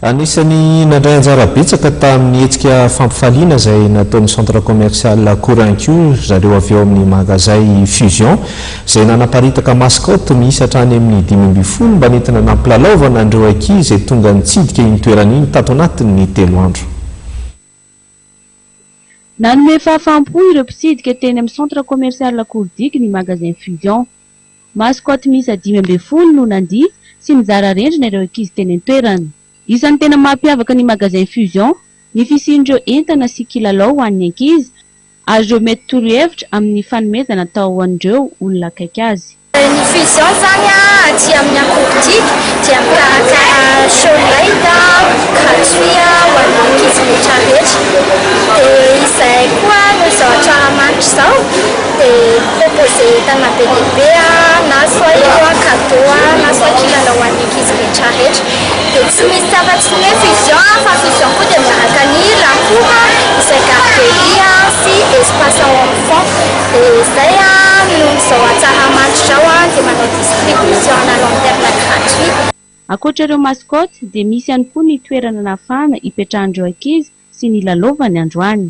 Anisany nandray anjara betsaka tamin'ny hetsika fampifaliana izay nataon'ny centre commercial Corinthio zareo avy eo amin'ny magazay Fusion izay nanaparitaka mascotte misy hatrany amin'ny 5,000 mba nentina nampilalaovana andreo ankizy izay tonga nitsidika iny toerana iny tato anatin'ny 3 andro. Nanome fahafaham-po ireo mpitsidika teny amin'ny centre commercial Courdic ny magasin Fusion. Mascotte miisa 5,000 no nandihy sy nizara rendrina ireo ankizy teny an-toerana. Isan'ny tena mampiavaka ny magasin Fusion ny fisian'ireo entana sy kilalao ho an'ny ankizy ary ireo mety torohevitra amin'ny fanomezana atao ho an'ireo olona akaiky azy. Ny Fusion zany aty amin'ny Courdic dia mikarakara show-light gratuit ho an'ny ankizy rehetra rehetra. Dia izay koa no izao hatsaramandry izao dia proposé entana be lehibe na soit eo cadeau na soit kilalao ho an'ny ankizy rehetra rehetra. Dia tsy misy tafatsy ny hoe Fusion fa Fusion koa dia miaraka ny lakoura izay garderie sy espace enfant. Dia izay no izao hatsaramandry izao dia manao distribution na lanterne gratuit. Ankoatra ireo mascotte dia misy ihany koa ny toerana nafana hipetrahan'ireo ankizy sy ny lalaovany androany.